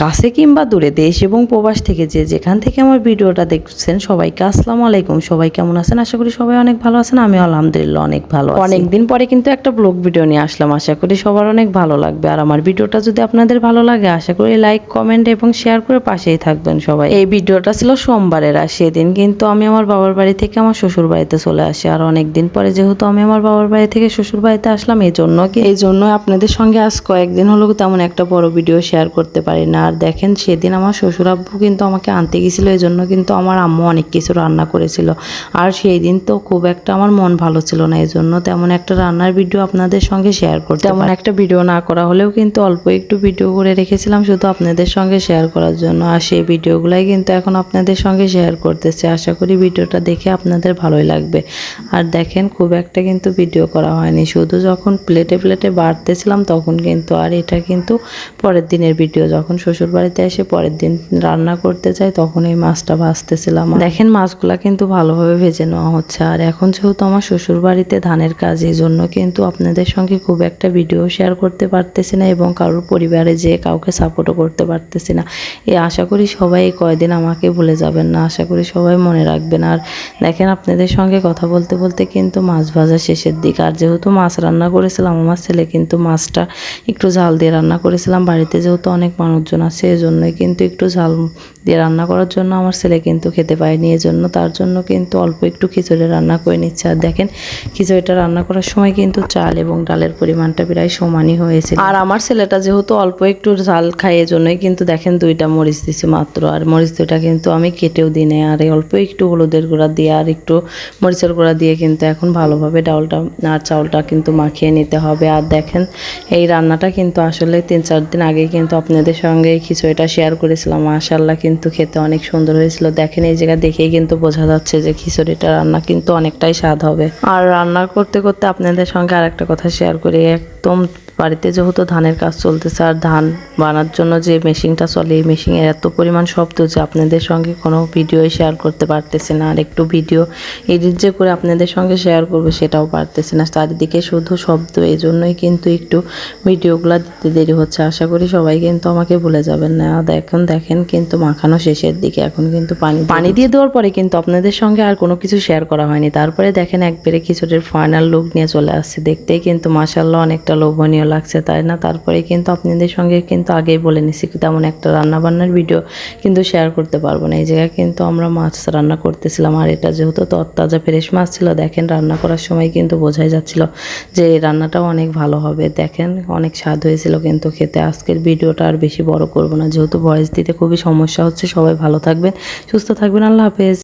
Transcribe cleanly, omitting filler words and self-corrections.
কাছে কিংবা দূরে দেশ এবং প্রবাস থেকে যেখান থেকে আমার ভিডিওটা দেখছেন সবাইকে আসসালামু আলাইকুম। সবাই কেমন আছেন? আশা করি সবাই অনেক ভালো আছেন। আমি আলহামদুলিল্লাহ অনেক ভালো আছি। অনেকদিন পরে কিন্তু একটা ব্লগ ভিডিও নিয়ে আসলাম, আশা করি সবার অনেক ভালো লাগবে। আর আমার ভিডিওটা যদি আপনাদের ভালো লাগে আশা করি লাইক কমেন্ট এবং শেয়ার করে পাশেই থাকবেন সবাই। এই ভিডিওটা ছিল সোমবারের, আর সেদিন কিন্তু আমি আমার বাবার বাড়ি থেকে আমার শ্বশুর বাড়িতে চলে আসি। আর অনেকদিন পরে যেহেতু আমি আমার বাবার বাড়ি থেকে শ্বশুর বাড়িতে আসলাম, এই জন্য আপনাদের সঙ্গে আজ কয়েকদিন হলো তেমন একটা বড় ভিডিও শেয়ার করতে পারি না। আর দেখেন সেদিন আমার শ্বশুর আব্বু কিন্তু আমাকে আনতে গেছিলো, এই জন্য কিন্তু আমার আম্মু অনেক কিছু রান্না করেছিল। আর সেই দিন তো খুব একটা আমার মন ভালো ছিল না, এই জন্য তেমন একটা রান্নার ভিডিও আপনাদের সঙ্গে শেয়ার করতে তেমন একটা ভিডিও না করা হলেও কিন্তু অল্প একটু ভিডিও করে রেখেছিলাম শুধু আপনাদের সঙ্গে শেয়ার করার জন্য। আর সেই ভিডিওগুলাই কিন্তু এখন আপনাদের সঙ্গে শেয়ার করতেছি। আশা করি ভিডিওটা দেখে আপনাদের ভালোই লাগবে। আর দেখেন খুব একটা কিন্তু ভিডিও করা হয়নি, শুধু যখন প্লেটে প্লেটে বাড়তেছিলাম তখন কিন্তু। আর এটা কিন্তু পরের দিনের ভিডিও, যখন শ্বশুর বাড়িতে এসে পরের দিন রান্না করতে যাই তখন এই মাছটা ভাজতেছিলাম। দেখেন মাছগুলা কিন্তু ভালোভাবে ভেজে নেওয়া হচ্ছে। আর এখন যেহেতু আমার শ্বশুর বাড়িতে ধানের কাজ, এই জন্য কিন্তু আপনাদের সঙ্গে খুব একটা ভিডিও শেয়ার করতে পারতেছি না এবং কারোর পরিবারে যে কাউকে সাপোর্টও করতে পারতেছি না। আশা করি সবাই এই কয়দিন আমাকে ভুলে যাবেন না, আশা করি সবাই মনে রাখবেন। আর দেখেন আপনাদের সঙ্গে কথা বলতে বলতে কিন্তু মাছ ভাজা শেষের দিক। আর যেহেতু মাছ রান্না করেছিলাম, আমার ছেলে কিন্তু মাছটা একটু ঝাল দিয়ে রান্না করেছিলাম। বাড়িতে যেহেতু অনেক মানুষজন আছে এজন্যই কিন্তু একটু ঝাল দিয়ে রান্না করার জন্য আমার ছেলে কিন্তু খেতে পায়নি, এজন্য তার জন্য কিন্তু অল্প একটু খিচুড়ি রান্না করে নিচ্ছে। আর দেখেন খিচুড়িটা রান্না করার সময় কিন্তু চাল এবং ডালের পরিমাণটা প্রায় সমানই হয়েছে। আর আমার ছেলেটা যেহেতু অল্প একটু ঝাল খায় এজন্যই কিন্তু দেখেন 2টা মরিচ দিছি মাত্র। আর মরিচ 2টা কিন্তু আমি কেটেও দিই নাই। আর অল্প একটু হলুদের গুঁড়া দিয়ে আর একটু মরিচের গুঁড়া দিয়ে কিন্তু এখন ভালোভাবে ডালটা আর চাউলটা কিন্তু মাখিয়ে নিতে হবে। আর দেখেন এই রান্নাটা কিন্তু আসলে 3-4 দিন আগে কিন্তু আপনাদের সঙ্গে এই খিচুড়িটা শেয়ার করেছিলাম। মাশাআল্লাহ কিন্তু খেতে অনেক সুন্দর হয়েছিল। দেখেন এই জায়গা দেখেই কিন্তু বোঝা যাচ্ছে যে খিচুড়িটা রান্না কিন্তু অনেকটাই স্বাদ হবে। আর রান্না করতে করতে আপনাদের সঙ্গে আরেকটা কথা শেয়ার করি, একদম বাড়িতে যেহেতু ধানের কাজ চলতেছে আর ধান বানার জন্য যে মেশিনটা চলে, এই মেশিনের এত পরিমাণ শব্দ যে আপনাদের সঙ্গে কোনো ভিডিও শেয়ার করতে পারতেছি না। আর একটু ভিডিও এডিট যে করে আপনাদের সঙ্গে শেয়ার করবো সেটাও পারতেছি না, চারিদিকে শুধু শব্দ। এই জন্যই কিন্তু একটু ভিডিওগুলো দিতে দেরি হচ্ছে। আশা করি সবাই কিন্তু আমাকে ভুলে যাবেন না। দেখেন কিন্তু মাখানো শেষের দিকে, এখন কিন্তু পানি দিয়ে দেওয়ার পরে কিন্তু আপনাদের সঙ্গে আর কোনো কিছু শেয়ার করা হয়নি। তারপরে দেখেন একবারে খিচুড়ির ফাইনাল লুক নিয়ে চলে আসছে, দেখতেই কিন্তু মাশাআল্লাহ অনেকটা লোভনীয় লাগছে, তাই না? তারপরে কিন্তু আপনাদের সঙ্গে কিন্তু আগেই বলে নিছি তেমন একটা রান্নাবান্নার ভিডিও কিন্তু শেয়ার করতে পারবো না। এই জায়গায় কিন্তু আমরা মাছ রান্না করতেছিলাম, আর এটা যেহেতু তরতাজা ফ্রেশ মাছ ছিল, দেখেন রান্না করার সময় কিন্তু বোঝাই যাচ্ছিল যে এই রান্নাটাও অনেক ভালো হবে। দেখেন অনেক স্বাদ হয়েছিল কিন্তু খেতে। আজকের ভিডিওটা আর বেশি বড় করব না, যেহেতু ভয়েস দিতে খুবই সমস্যা হচ্ছে। সবাই ভালো থাকবেন, সুস্থ থাকবেন, আল্লাহ হাফেজ।